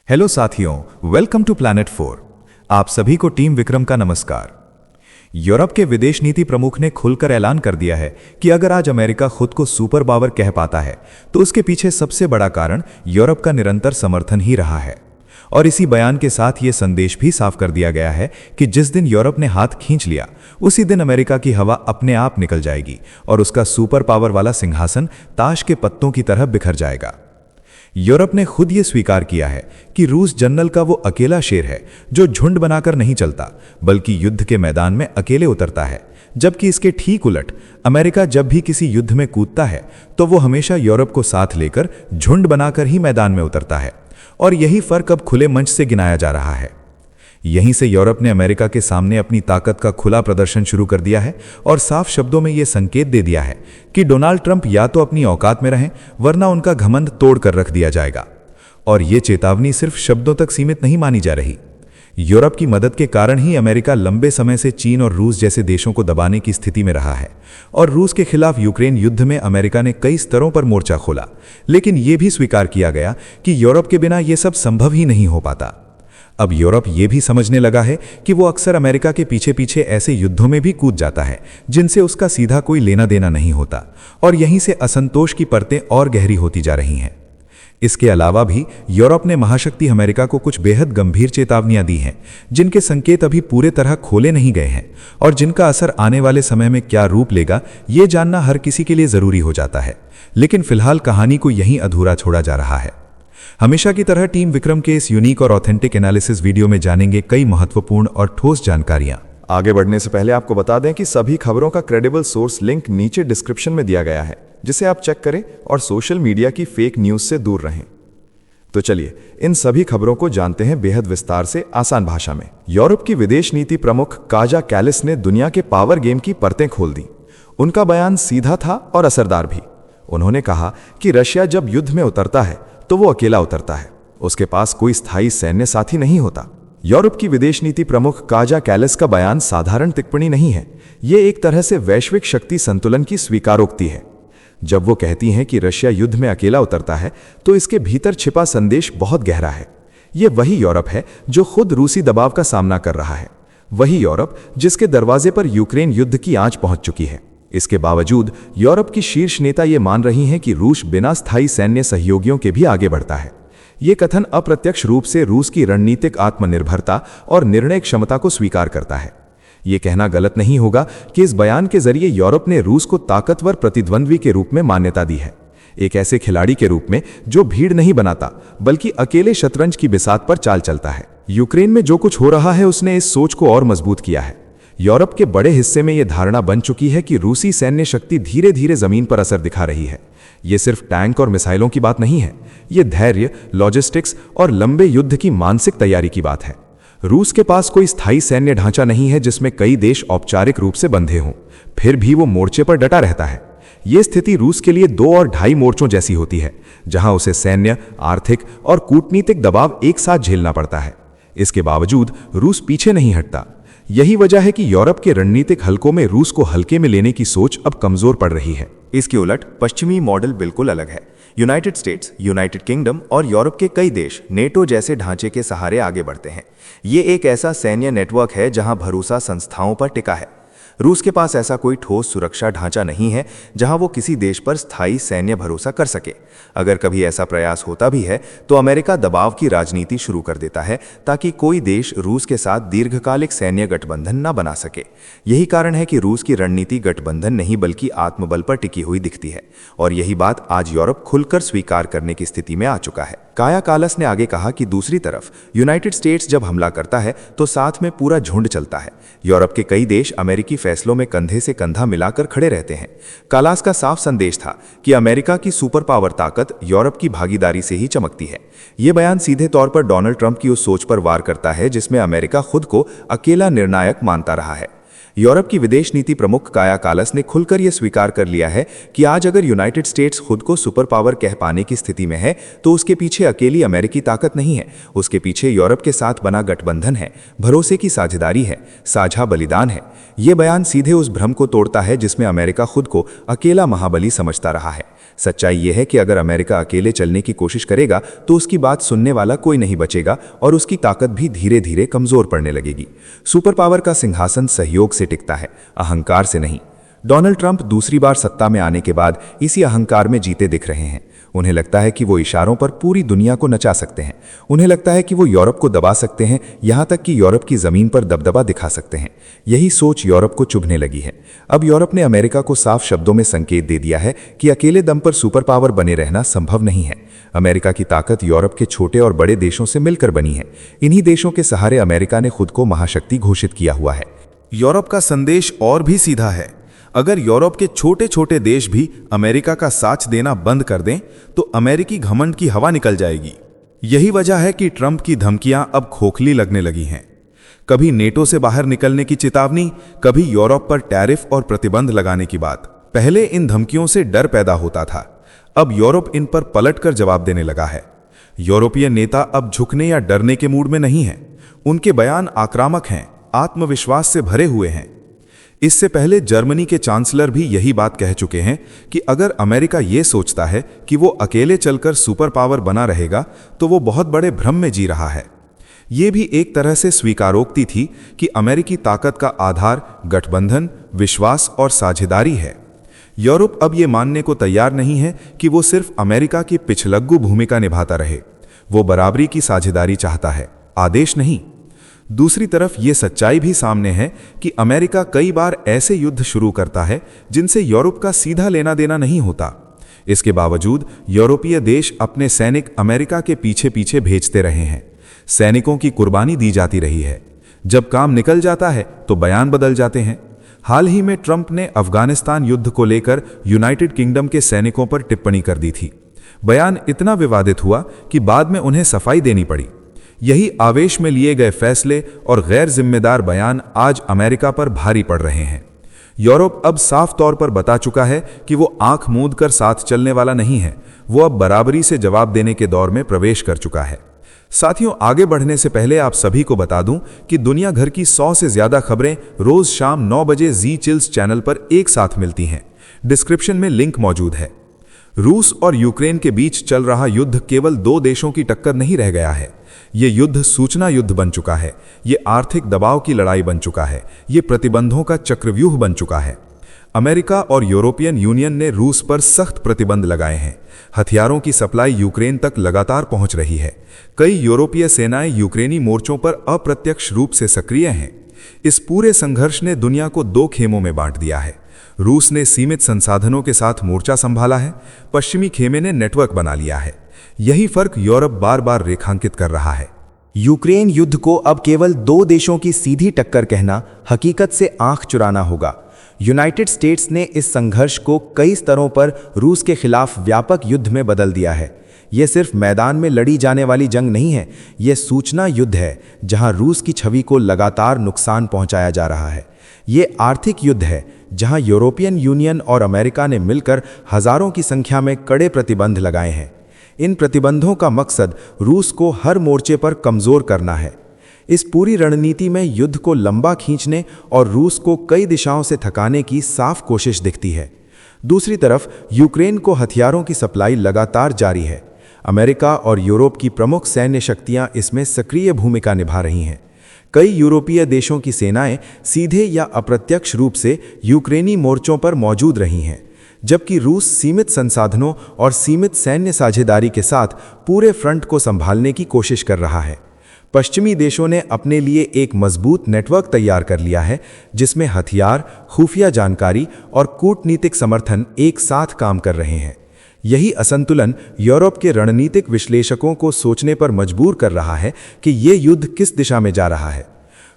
Hello साथियों, welcome to planet 4। आप सभी को टीम विक्रम का नमस्कार। यूरोप के विदेश नीति प्रमुख ने खुलकर ऐलान कर दिया है कि अगर आज अमेरिका खुद को सुपर पावर कह पाता है तो उसके पीछे सबसे बड़ा कारण यूरोप का निरंतर समर्थन ही रहा है। और इसी बयान के साथ ये संदेश भी साफ कर दिया गया है कि जिस दिन यूरोप ने हाथ खींच लिया उसी दिन अमेरिका की हवा अपने आप निकल जाएगी और उसका सुपर पावर वाला सिंहासन ताश के पत्तों की तरह बिखर जाएगा। यूरोप ने खुद ये स्वीकार किया है कि रूस जनरल का वो अकेला शेर है जो झुंड बनाकर नहीं चलता बल्कि युद्ध के मैदान में अकेले उतरता है, जबकि इसके ठीक उलट अमेरिका जब भी किसी युद्ध में कूदता है तो वो हमेशा यूरोप को साथ लेकर झुंड बनाकर ही मैदान में उतरता है। और यही फर्क अब खुले मंच से गिनाया जा रहा है। यहीं से यूरोप ने अमेरिका के सामने अपनी ताकत का खुला प्रदर्शन शुरू कर दिया है और साफ शब्दों में यह संकेत दे दिया है कि डोनाल्ड ट्रंप या तो अपनी औकात में रहें वरना उनका घमंड तोड़ कर रख दिया जाएगा। और ये चेतावनी सिर्फ शब्दों तक सीमित नहीं मानी जा रही। यूरोप की मदद के कारण ही अमेरिका लंबे समय से चीन और रूस जैसे देशों को दबाने की स्थिति में रहा है। और रूस के खिलाफ यूक्रेन युद्ध में अमेरिका ने कई स्तरों पर मोर्चा खोला, लेकिन यह भी स्वीकार किया गया कि यूरोप के बिना यह सब संभव ही नहीं हो पाता। अब यूरोप ये भी समझने लगा है कि वो अक्सर अमेरिका के पीछे पीछे ऐसे युद्धों में भी कूद जाता है जिनसे उसका सीधा कोई लेना देना नहीं होता, और यहीं से असंतोष की परतें और गहरी होती जा रही हैं। इसके अलावा भी यूरोप ने महाशक्ति अमेरिका को कुछ बेहद गंभीर चेतावनियां दी हैं जिनके संकेत अभी पूरे तरह खोले नहीं गए हैं, और जिनका असर आने वाले समय में क्या रूप लेगा ये जानना हर किसी के लिए जरूरी हो जाता है। लेकिन फिलहाल कहानी को यहीं अधूरा छोड़ा जा रहा है। हमेशा की तरह टीम विक्रम के इस यूनिक और ऑथेंटिक एनालिसिस वीडियो में जानेंगे कई महत्वपूर्ण और ठोस जानकारियां। आगे बढ़ने से पहले आपको बता दें कि सभी खबरों का क्रेडिबल सोर्स लिंक नीचे डिस्क्रिप्शन में दिया गया है, जिसे आप चेक करें और सोशल मीडिया की फेक न्यूज से दूर रहें। तो चलिए इन सभी खबरों को जानते हैं बेहद विस्तार से, आसान भाषा में। यूरोप की विदेश नीति प्रमुख काजा कैलिस ने दुनिया के पावर गेम की परतें खोल दी। उनका बयान सीधा था और असरदार भी। उन्होंने कहा कि रशिया जब युद्ध में उतरता है तो वो अकेला उतरता है, उसके पास कोई स्थायी सैन्य साथी नहीं होता। यूरोप की विदेश नीति प्रमुख काजा कैलिस का बयान साधारण टिप्पणी नहीं है, ये एक तरह से वैश्विक शक्ति संतुलन की स्वीकारोक्ति है। जब वो कहती हैं कि रशिया युद्ध में अकेला उतरता है तो इसके भीतर छिपा संदेश बहुत गहरा है। ये वही यूरोप है जो खुद रूसी दबाव का सामना कर रहा है, वही यूरोप जिसके दरवाजे पर यूक्रेन युद्ध की आंच पहुंच चुकी है। इसके बावजूद यूरोप की शीर्ष नेता ये मान रही हैं कि रूस बिना स्थायी सैन्य सहयोगियों के भी आगे बढ़ता है। ये कथन अप्रत्यक्ष रूप से रूस की रणनीतिक आत्मनिर्भरता और निर्णय क्षमता को स्वीकार करता है। ये कहना गलत नहीं होगा कि इस बयान के जरिए यूरोप ने रूस को ताकतवर प्रतिद्वंद्वी के रूप में मान्यता दी है, एक ऐसे खिलाड़ी के रूप में जो भीड़ नहीं बनाता बल्कि अकेले शतरंज की बिसात पर चाल चलता है। यूक्रेन में जो कुछ हो रहा है उसने इस सोच को और मजबूत किया है। यूरोप के बड़े हिस्से में यह धारणा बन चुकी है कि रूसी सैन्य शक्ति धीरे धीरे जमीन पर असर दिखा रही है। ये सिर्फ टैंक और मिसाइलों की बात नहीं है, ये धैर्य, लॉजिस्टिक्स और लंबे युद्ध की मानसिक तैयारी की बात है। रूस के पास कोई स्थायी सैन्य ढांचा नहीं है जिसमें कई देश औपचारिक रूप से बंधे हों, फिर भी वो मोर्चे पर डटा रहता है। ये स्थिति रूस के लिए 2 और ढाई मोर्चों जैसी होती है, जहां उसे सैन्य, आर्थिक और कूटनीतिक दबाव एक साथ झेलना पड़ता है। इसके बावजूद रूस पीछे नहीं हटता। यही वजह है कि यूरोप के रणनीतिक हलकों में रूस को हल्के में लेने की सोच अब कमजोर पड़ रही है। इसके उलट पश्चिमी मॉडल बिल्कुल अलग है। यूनाइटेड स्टेट्स, यूनाइटेड किंगडम और यूरोप के कई देश नेटो जैसे ढांचे के सहारे आगे बढ़ते हैं। ये एक ऐसा सैन्य नेटवर्क है जहां भरोसा संस्थाओं पर टिका है। रूस के पास ऐसा कोई ठोस सुरक्षा ढांचा नहीं है जहां वो किसी देश पर स्थायी सैन्य भरोसा कर सके। अगर कभी ऐसा प्रयास होता भी है तो अमेरिका दबाव की राजनीति शुरू कर देता है ताकि कोई देश रूस के साथ दीर्घकालिक सैन्य गठबंधन न बना सके। यही कारण है कि रूस की रणनीति गठबंधन नहीं बल्कि आत्मबल पर टिकी हुई दिखती है, और यही बात आज यूरोप खुलकर स्वीकार करने की स्थिति में आ चुका है। काया कालस ने आगे कहा कि दूसरी तरफ यूनाइटेड स्टेट्स जब हमला करता है तो साथ में पूरा झुंड चलता है। यूरोप के कई देश अमेरिकी फैसलों में कंधे से कंधा मिलाकर खड़े रहते हैं। कालास का साफ संदेश था कि अमेरिका की सुपर पावर ताकत यूरोप की भागीदारी से ही चमकती है। ये बयान सीधे तौर पर डोनाल्ड ट्रंप की उस सोच पर वार करता है जिसमें अमेरिका खुद को अकेला निर्णायक मानता रहा है। यूरोप की विदेश नीति प्रमुख काया कालस ने खुलकर यह स्वीकार कर लिया है कि आज अगर यूनाइटेड स्टेट्स खुद को सुपर पावर कह पाने की स्थिति में है तो उसके पीछे अकेली अमेरिकी ताकत नहीं है, उसके पीछे यूरोप के साथ बना गठबंधन है, भरोसे की साझेदारी है, साझा बलिदान है। यह बयान सीधे उस भ्रम को तोड़ता है जिसमें अमेरिका खुद को अकेला महाबली समझता रहा है। सच्चाई यह है कि अगर अमेरिका अकेले चलने की कोशिश करेगा तो उसकी बात सुनने वाला कोई नहीं बचेगा और उसकी ताकत भी धीरे धीरे कमजोर पड़ने लगेगी। सुपर पावर का सिंहासन सहयोग से टिकता है, अहंकार से नहीं। डोनाल्ड ट्रंप दूसरी बार सत्ता में आने के बाद इसी अहंकार में जीते दिख रहे हैं। उन्हें लगता है कि वो इशारों पर पूरी दुनिया को नचा सकते हैं। उन्हें लगता है कि वो यूरोप को दबा सकते हैं, यहां तक कि यूरोप की जमीन पर दबदबा दिखा सकते हैं। यही सोच यूरोप को चुभने लगी है। अब यूरोप ने अमेरिका को साफ शब्दों में संकेत दे दिया है कि अकेले दम पर सुपर पावर बने रहना संभव नहीं है। अमेरिका की ताकत यूरोप के छोटे और बड़े देशों से मिलकर बनी है। इन्हीं देशों के सहारे अमेरिका ने खुद को महाशक्ति घोषित किया हुआ है। यूरोप का संदेश और भी सीधा है। अगर यूरोप के छोटे छोटे देश भी अमेरिका का साथ देना बंद कर दें तो अमेरिकी घमंड की हवा निकल जाएगी। यही वजह है कि ट्रंप की धमकियां अब खोखली लगने लगी हैं। कभी नेटो से बाहर निकलने की चेतावनी, कभी यूरोप पर टैरिफ और प्रतिबंध लगाने की बात। पहले इन धमकियों से डर पैदा होता था, अब यूरोप इन पर पलटकर जवाब देने लगा है। यूरोपीय नेता अब झुकने या डरने के मूड में नहीं हैं। उनके बयान आक्रामक हैं, आत्मविश्वास से भरे हुए हैं। इससे पहले जर्मनी के चांसलर भी यही बात कह चुके हैं कि अगर अमेरिका ये सोचता है कि वो अकेले चलकर सुपर पावर बना रहेगा तो वो बहुत बड़े भ्रम में जी रहा है। ये भी एक तरह से स्वीकारोक्ति थी कि अमेरिकी ताकत का आधार गठबंधन, विश्वास और साझेदारी है। यूरोप अब ये मानने को तैयार नहीं है कि वो सिर्फ अमेरिका की पिछलग्गू भूमिका निभाता रहे। वो बराबरी की साझेदारी चाहता है, आदेश नहीं। दूसरी तरफ ये सच्चाई भी सामने है कि अमेरिका कई बार ऐसे युद्ध शुरू करता है जिनसे यूरोप का सीधा लेना देना नहीं होता। इसके बावजूद यूरोपीय देश अपने सैनिक अमेरिका के पीछे पीछे भेजते रहे हैं। सैनिकों की कुर्बानी दी जाती रही है। जब काम निकल जाता है तो बयान बदल जाते हैं। हाल ही में ट्रंप ने अफगानिस्तान युद्ध को लेकर यूनाइटेड किंगडम के सैनिकों पर टिप्पणी कर दी थी। बयान इतना विवादित हुआ कि बाद में उन्हें सफाई देनी पड़ी। यही आवेश में लिए गए फैसले और गैर जिम्मेदार बयान आज अमेरिका पर भारी पड़ रहे हैं। यूरोप अब साफ तौर पर बता चुका है कि वो आंख मूंद कर साथ चलने वाला नहीं है। वो अब बराबरी से जवाब देने के दौर में प्रवेश कर चुका है। साथियों, आगे बढ़ने से पहले आप सभी को बता दूं कि दुनिया भर की 100 से ज्यादा खबरें रोज शाम 9 बजे जी चिल्स चैनल पर एक साथ मिलती हैं। डिस्क्रिप्शन में लिंक मौजूद है। रूस और यूक्रेन के बीच चल रहा युद्ध केवल 2 देशों की टक्कर नहीं रह गया है। ये युद्ध सूचना युद्ध बन चुका है। ये आर्थिक दबाव की लड़ाई बन चुका है। ये प्रतिबंधों का चक्रव्यूह बन चुका है। अमेरिका और यूरोपियन यूनियन ने रूस पर सख्त प्रतिबंध लगाए हैं। हथियारों की सप्लाई यूक्रेन तक लगातार पहुंच रही है। कई यूरोपीय सेनाएं यूक्रेनी मोर्चों पर अप्रत्यक्ष रूप से सक्रिय हैं। इस पूरे संघर्ष ने दुनिया को 2 खेमों में बांट दिया है। रूस ने सीमित संसाधनों के साथ मोर्चा संभाला है, पश्चिमी खेमे ने नेटवर्क बना लिया है। यही फर्क यूरोप बार बार रेखांकित कर रहा है। यूक्रेन युद्ध को अब केवल 2 देशों की सीधी टक्कर कहना हकीकत से आंख चुराना होगा। यूनाइटेड स्टेट्स ने इस संघर्ष को कई स्तरों पर रूस के खिलाफ व्यापक युद्ध में बदल दिया है। यह सिर्फ मैदान में लड़ी जाने वाली जंग नहीं है, यह सूचना युद्ध है जहां रूस की छवि को लगातार नुकसान पहुंचाया जा रहा है। ये आर्थिक युद्ध है जहां यूरोपियन यूनियन और अमेरिका ने मिलकर हजारों की संख्या में कड़े प्रतिबंध लगाए हैं। इन प्रतिबंधों का मकसद रूस को हर मोर्चे पर कमजोर करना है। इस पूरी रणनीति में युद्ध को लंबा खींचने और रूस को कई दिशाओं से थकाने की साफ कोशिश दिखती है। दूसरी तरफ यूक्रेन को हथियारों की सप्लाई लगातार जारी है। अमेरिका और यूरोप की प्रमुख सैन्य शक्तियां इसमें सक्रिय भूमिका निभा रही हैं। कई यूरोपीय देशों की सेनाएं सीधे या अप्रत्यक्ष रूप से यूक्रेनी मोर्चों पर मौजूद रही हैं, जबकि रूस सीमित संसाधनों और सीमित सैन्य साझेदारी के साथ पूरे फ्रंट को संभालने की कोशिश कर रहा है। पश्चिमी देशों ने अपने लिए एक मजबूत नेटवर्क तैयार कर लिया है, जिसमें हथियार, खुफिया जानकारी और कूटनीतिक समर्थन एक साथ काम कर रहे हैं। यही असंतुलन यूरोप के रणनीतिक विश्लेषकों को सोचने पर मजबूर कर रहा है कि ये युद्ध किस दिशा में जा रहा है।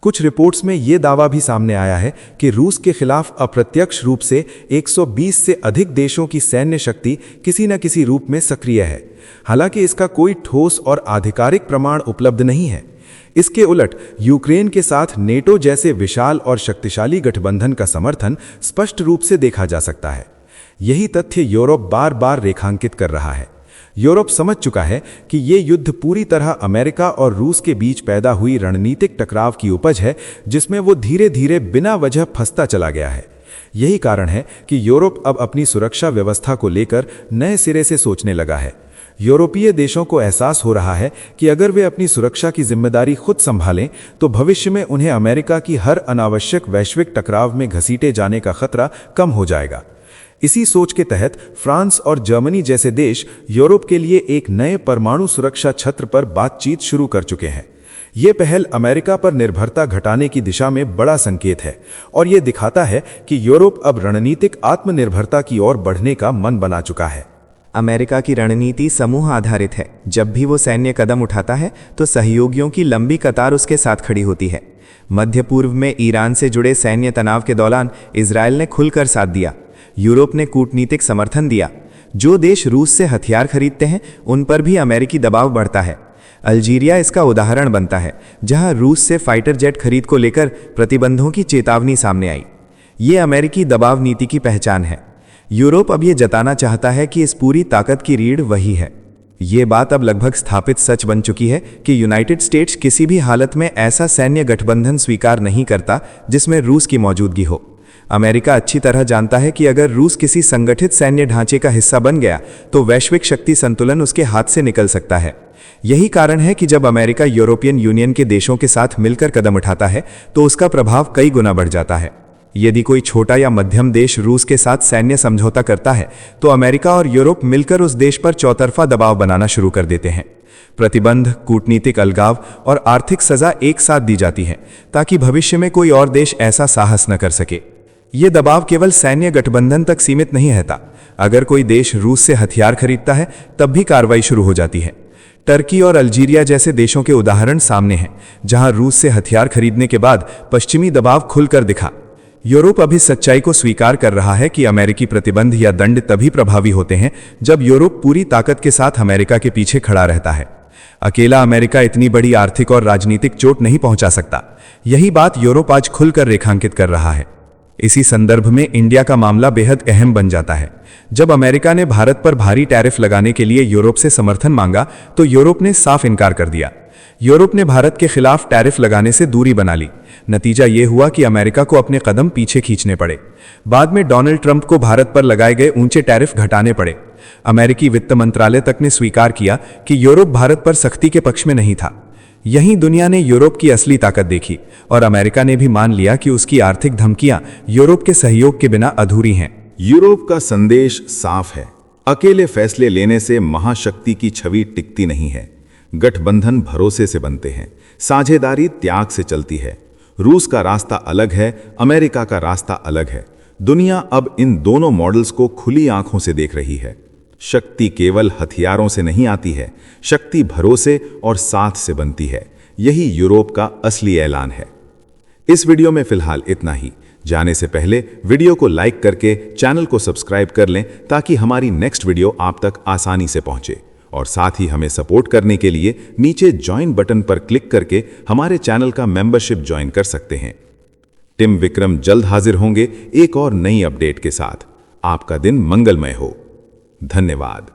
कुछ रिपोर्ट्स में ये दावा भी सामने आया है कि रूस के खिलाफ अप्रत्यक्ष रूप से 120 से अधिक देशों की सैन्य शक्ति किसी न किसी रूप में सक्रिय है। हालांकि इसका कोई ठोस और आधिकारिक प्रमाण उपलब्ध नहीं है। इसके उलट यूक्रेन के साथ नेटो जैसे विशाल और शक्तिशाली गठबंधन का समर्थन स्पष्ट रूप से देखा जा सकता है। यही तथ्य यूरोप बार बार रेखांकित कर रहा है। यूरोप समझ चुका है कि ये युद्ध पूरी तरह अमेरिका और रूस के बीच पैदा हुई रणनीतिक टकराव की उपज है, जिसमें वो धीरे धीरे बिना वजह फंसता चला गया है। यही कारण है कि यूरोप अब अपनी सुरक्षा व्यवस्था को लेकर नए सिरे से सोचने लगा है। यूरोपीय देशों को एहसास हो रहा है कि अगर वे अपनी सुरक्षा की जिम्मेदारी खुद संभालें तो भविष्य में उन्हें अमेरिका की हर अनावश्यक वैश्विक टकराव में घसीटे जाने का खतरा कम हो जाएगा। इसी सोच के तहत फ्रांस और जर्मनी जैसे देश यूरोप के लिए एक नए परमाणु सुरक्षा छत्र पर बातचीत शुरू कर चुके हैं। ये पहल अमेरिका पर निर्भरता घटाने की दिशा में बड़ा संकेत है और ये दिखाता है कि यूरोप अब रणनीतिक आत्मनिर्भरता की ओर बढ़ने का मन बना चुका है। अमेरिका की रणनीति समूह आधारित है। जब भी वो सैन्य कदम उठाता है तो सहयोगियों की लंबी कतार उसके साथ खड़ी होती है। मध्य पूर्व में ईरान से जुड़े सैन्य तनाव के दौरान इजरायल ने खुलकर साथ दिया। यूरोप ने कूटनीतिक समर्थन दिया। जो देश रूस से हथियार खरीदते हैं उन पर भी अमेरिकी दबाव बढ़ता है। अल्जीरिया इसका उदाहरण बनता है, जहां रूस से फाइटर जेट खरीद को लेकर प्रतिबंधों की चेतावनी सामने आई। ये अमेरिकी दबाव नीति की पहचान है। यूरोप अब ये जताना चाहता है कि इस पूरी ताकत की रीढ़ वही है। ये बात अब लगभग स्थापित सच बन चुकी है कि यूनाइटेड स्टेट्स किसी भी हालत में ऐसा सैन्य गठबंधन स्वीकार नहीं करता जिसमें रूस की मौजूदगी हो। अमेरिका अच्छी तरह जानता है कि अगर रूस किसी संगठित सैन्य ढांचे का हिस्सा बन गया तो वैश्विक शक्ति संतुलन उसके हाथ से निकल सकता है। यही कारण है कि जब अमेरिका यूरोपियन यूनियन के देशों के साथ मिलकर कदम उठाता है तो उसका प्रभाव कई गुना बढ़ जाता है। यदि कोई छोटा या मध्यम देश रूस के साथ सैन्य समझौता करता है तो अमेरिका और यूरोप मिलकर उस देश पर चौतरफा दबाव बनाना शुरू कर देते हैं। प्रतिबंध, कूटनीतिक अलगाव और आर्थिक सजा एक साथ दी जाती है ताकि भविष्य में कोई और देश ऐसा साहस न कर सके। ये दबाव केवल सैन्य गठबंधन तक सीमित नहीं रहता। अगर कोई देश रूस से हथियार खरीदता है तब भी कार्रवाई शुरू हो जाती है। टर्की और अल्जीरिया जैसे देशों के उदाहरण सामने हैं, जहां रूस से हथियार खरीदने के बाद पश्चिमी दबाव खुलकर दिखा। यूरोप अभी सच्चाई को स्वीकार कर रहा है कि अमेरिकी प्रतिबंध या दंड तभी प्रभावी होते हैं जब यूरोप पूरी ताकत के साथ अमेरिका के पीछे खड़ा रहता है। अकेला अमेरिका इतनी बड़ी आर्थिक और राजनीतिक चोट नहीं पहुंचा सकता। यही बात यूरोप आज खुलकर रेखांकित कर रहा है। इसी संदर्भ में इंडिया का मामला बेहद अहम बन जाता है। जब अमेरिका ने भारत पर भारी टैरिफ लगाने के लिए यूरोप से समर्थन मांगा तो यूरोप ने साफ इनकार कर दिया। यूरोप ने भारत के खिलाफ टैरिफ लगाने से दूरी बना ली। नतीजा ये हुआ कि अमेरिका को अपने कदम पीछे खींचने पड़े। बाद में डोनाल्ड ट्रंप को भारत पर लगाए गए ऊंचे टैरिफ घटाने पड़े। अमेरिकी वित्त मंत्रालय तक ने स्वीकार किया कि यूरोप भारत पर सख्ती के पक्ष में नहीं था। यहीं दुनिया ने यूरोप की असली ताकत देखी और अमेरिका ने भी मान लिया कि उसकी आर्थिक धमकियां यूरोप के सहयोग के बिना अधूरी हैं। यूरोप का संदेश साफ है। अकेले फैसले लेने से महाशक्ति की छवि टिकती नहीं है। गठबंधन भरोसे से बनते हैं, साझेदारी त्याग से चलती है। रूस का रास्ता अलग है, अमेरिका का रास्ता अलग है। दुनिया अब इन दोनों मॉडल्स को खुली आंखों से देख रही है। शक्ति केवल हथियारों से नहीं आती है, शक्ति भरोसे और साथ से बनती है। यही यूरोप का असली ऐलान है। इस वीडियो में फिलहाल इतना ही। जाने से पहले वीडियो को लाइक करके चैनल को सब्सक्राइब कर लें ताकि हमारी नेक्स्ट वीडियो आप तक आसानी से पहुंचे। और साथ ही हमें सपोर्ट करने के लिए नीचे ज्वाइन बटन पर क्लिक करके हमारे चैनल का मेंबरशिप ज्वाइन कर सकते हैं। टीम विक्रम जल्द हाजिर होंगे एक और नई अपडेट के साथ। आपका दिन मंगलमय हो। धन्यवाद।